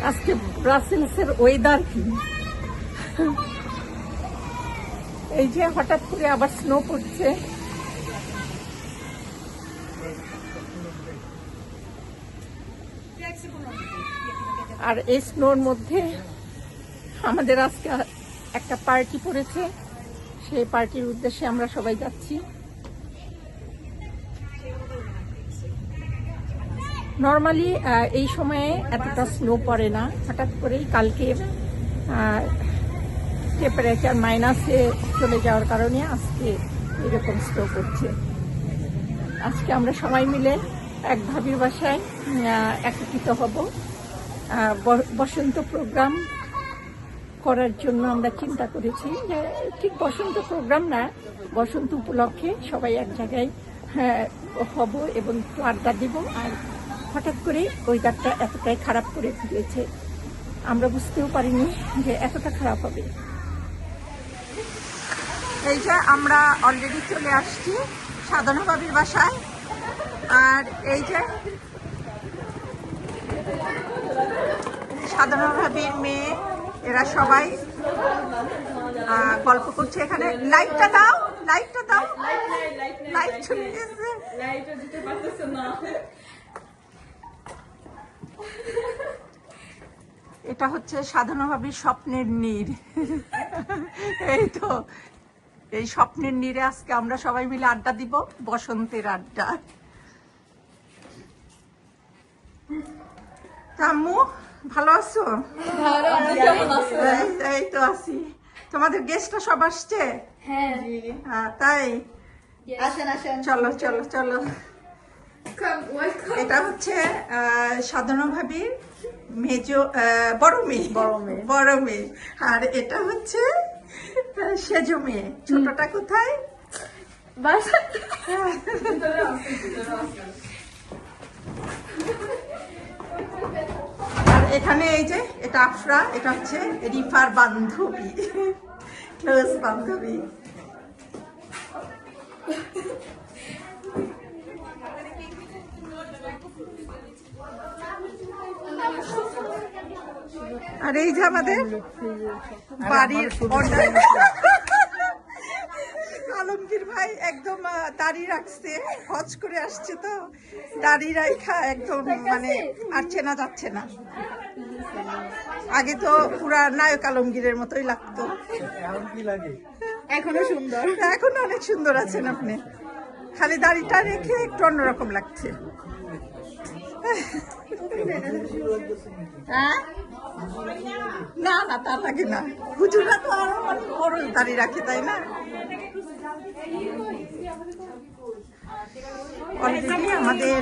আজকে ব্রাসেলসের ওয়েদার কি, এই যে হঠাৎ করে আবার স্নো পড়ছে। আর এই স্নোর মধ্যে আমাদের আজকে একটা পার্টি পড়েছে, সেই পার্টির উদ্দেশ্যে আমরা সবাই যাচ্ছি। নর্মালি এই সময়ে এতটা স্নো পড়ে না, হঠাৎ করেই কালকে টেম্পারেচার মাইনাসে চলে যাওয়ার কারণে আজকে এরকম স্নো পড়ছে। আজকে আমরা সবাই মিলে এক ভাবির বাসায় একত্রিত হব। বসন্ত প্রোগ্রাম করার জন্য আমরা চিন্তা করেছি যে ঠিক বসন্ত প্রোগ্রাম না, বসন্ত উপলক্ষে সবাই এক জায়গায় হব এবং একটু আড্ডা দিব। আর হঠাৎ করে ওয়েদারটা এতটাই খারাপ করে ফেলেছে, আমরা বুঝতেও পারিনি যে এতটা খারাপ হবে। এই যে আমরা অলরেডি চলে আসছি সাধনা ভাবির বাসায়। আর এই যে সাধনা ভাবির মেয়ে, এরা সবাই গল্প করছে এখানে। লাইটটা দাও, লাইটটা দাও, লাইট চলে গেছে। এটা হচ্ছে সাধনা ভাবির স্বপ্নের নীড়। এই তো এই স্বপ্নের নীড়ে আজকে আমরা সবাই মিলে আড্ডা দিব, বসন্তের আড্ডা। আম্মু ভালো আছো? এই তো আছি। তোমাদের গেস্টটা সব আসছে? হ্যাঁ তাই, চলো চলো চলো। এটা হচ্ছে সাধনা ভাবির বড় মেয়ে। আর এটা হচ্ছে সেজ মেয়ে। ছোটটা কোথায়? আর এখানে এই যে এটা আফরা, এটা হচ্ছে রিফার বান্ধবী, ক্লোজ বান্ধবী। আর এই যে আমাদের বাড়ির আলমগীর ভাই একদম দাড়ি রাখছে, হজ করে আসছে তো দাড়ি রাখা একদম মানে আর চেনা যাচ্ছে না। আগে তো পুরা নায়ক আলমগীরের মতোই লাগতো। এখনো সুন্দর, এখনো অনেক সুন্দর আছেন আপনি, খালি দাড়িটা রেখে একটু অন্যরকম লাগছে। না না তা লাগে না, হুজুরা তো আরো অনেক বড় দাড়ি রাখে, তাই না? অলরেডি আমাদের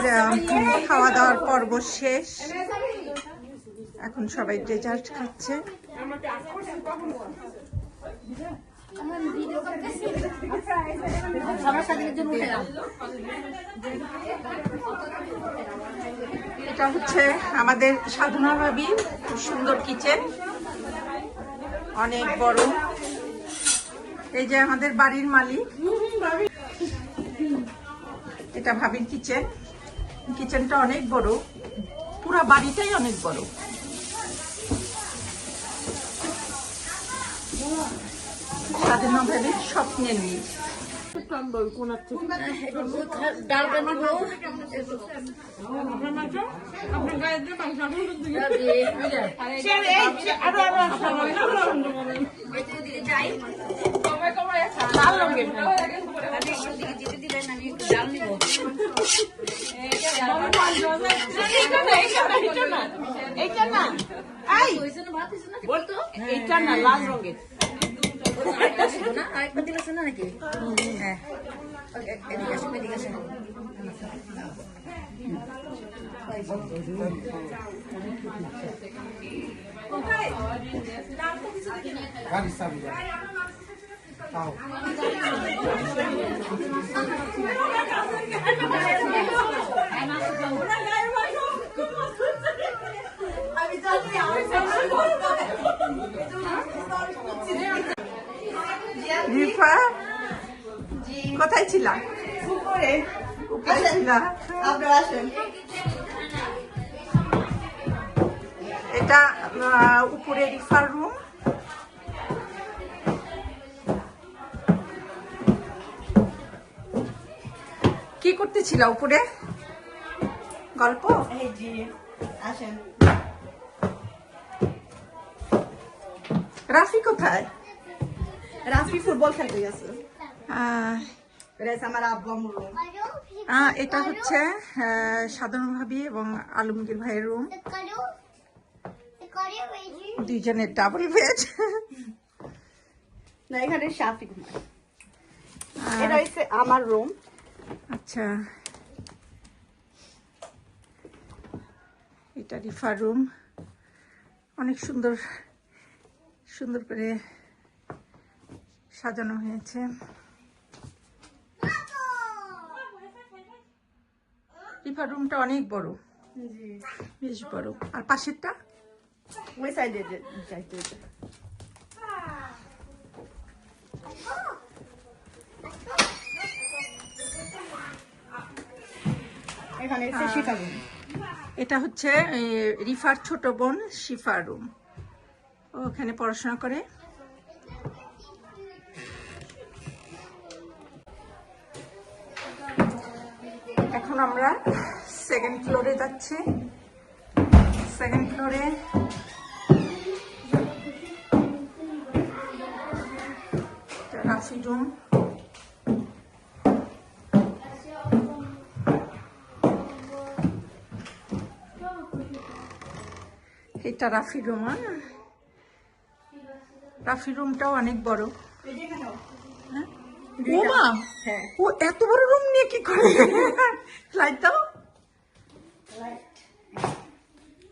খাওয়া দাওয়ার পর্ব শেষ, এখন সবাই ডেজার্ট খাচ্ছে। এটা হচ্ছে আমাদের সাধনা ভাবির সুন্দর কিচেন, অনেক বড়। এই যে আমাদের বাড়ির মালিক, এটা ভাবির কিচেন। কিচেনটা অনেক বড়, পুরো বাড়িটাই অনেক বড়। সাধনা ভাবির স্বপ্নের নিয়ে এইটা না লাল রঙের আরেকটা দিলেছে না নাকি? হ্যাঁ এদিকে আসুন, এদিকে আসুন। রিফা কোথায় ছিলা? এটা এটা উপরে রিফার রুম। কি করতেছিল উপরে? গল্প? আসেন। রাফি কোথায়? রাফি ফুটবল খেলতে গেছে। আমার আব্বু রুম। এটা হচ্ছে সাধারণ ভাবি এবং আলমগীর ভাইয়ের রুম। দুইজনের ডাবল বেড। না, এখানে শাফি ঘুমায়। এটা হচ্ছে আমার রুম। আচ্ছা, এটা রিফার রুম। অনেক সুন্দর সুন্দর করে সাজানো হয়েছে। রিফার রুমটা অনেক বড়, বেশ বড়। আর পাশেরটা ওই সাইডে যাইতে হইতে। এখানে হচ্ছে শিফা রুম। এটা হচ্ছে রিফার ছোট বোন শিফার রুম। ও ওখানে পড়াশোনা করে। এখন আমরা সেকেন্ড ফ্লোরে যাচ্ছি। সেকেন্ড ফ্লোরে রাফি রুম। এটা রাফি রুম। রাফি রুমটাও অনেক বড়। হ্যাঁ? ও মা, ও এত বড় রুম নিয়ে কি করে? লাইট দাও।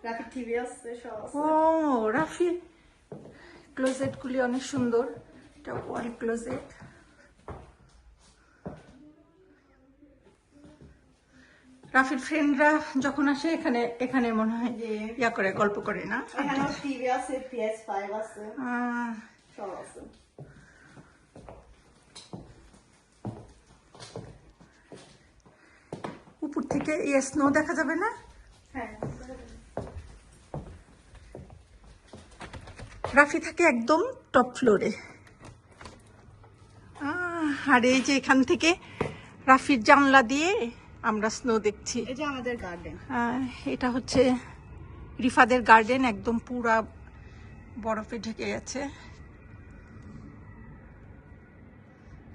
রাফি টিভি আছে সব। ও রাফি ক্লোজেট গুলি অনেক সুন্দর। এটা ওয়াল ক্লোজেট। রাফির ফ্রেন্ডরা যখন আসে এখানে এখানে মনে হয় ইয়া করে গল্প করে না? এখানে টিভি আছে, PS5 আছে, সব আছে। উপর থেকে স্নো দেখা যাবে না? হ্যাঁ। রাফি থাকে একদম টপ ফ্লোরে। আর এই যে এখান থেকে রাফির জানলা দিয়ে আমরা স্নো দেখছি। এই যে আমাদের গার্ডেন। এটা হচ্ছে রিফাদের গার্ডেন, একদম পুরা বরফে ঢেকে গেছে।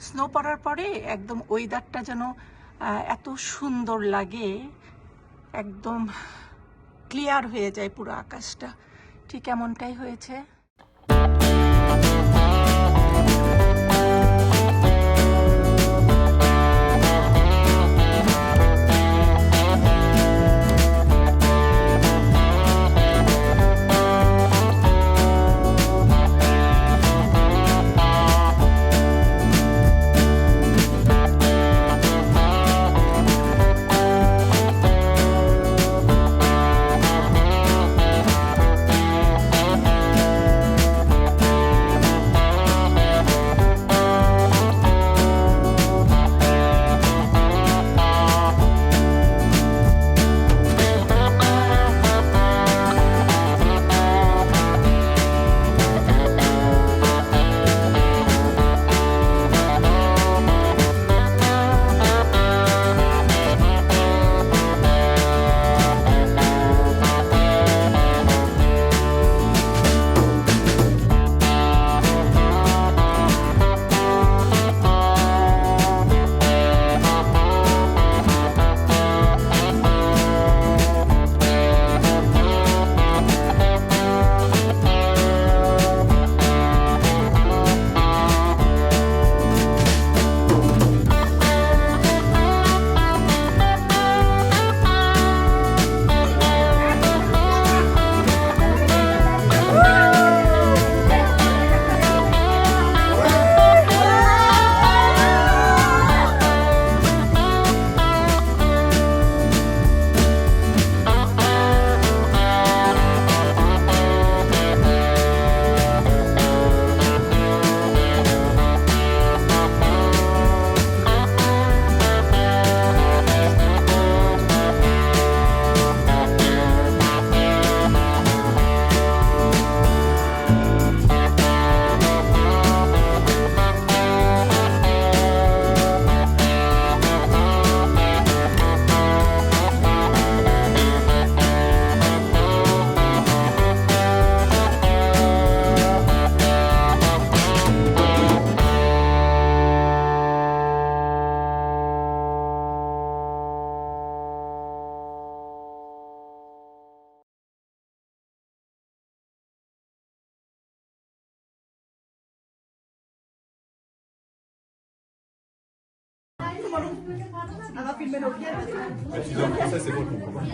স্নো পড়ার পরে একদম ওয়েদারটা যেন এত সুন্দর লাগে, একদম ক্লিয়ার হয়ে যায় পুরো আকাশটা। ঠিক এমনটাই হয়েছে। pour nous. On va filmer nos pieds. Tu dis en français, c'est bon, je comprends pas.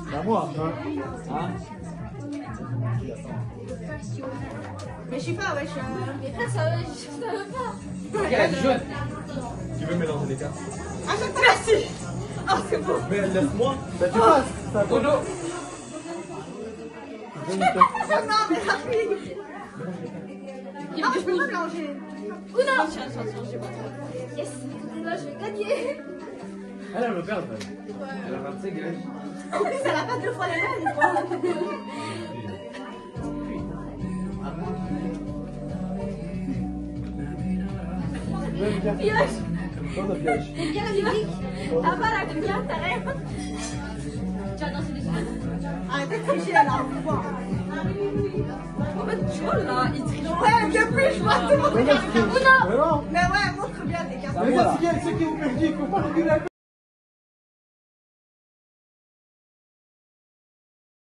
C'est à moi. Hein? Mais je suis pas, wesh. Regarde, jaune. Tu veux mélanger les cartes? Ah, merci. Oh, c'est beau. Mais laisse-moi. Bah, tu passes. Ça Au dos. Oh non, mais rapide. Ah, je peux pas mélanger. Oula! Yes! Là, je vais gagner! Elle va le perdre. Elle a 25 gars. En plus, elle a pas deux fois les mêmes, quoi. Pioche! Dans la piège. T'es bien ludique! T'as pas la couleur, t'as rien! Tu vas danser dessus? Arrêtez de tricher, là, on vous voit. En fait, tu vois là, il triche! Ouais, depuis, je vois tout le monde regarder. Mais non. Mais ouais, montre bien tes cartes. Mais c'est qui vous perdez, il faut pas regarder.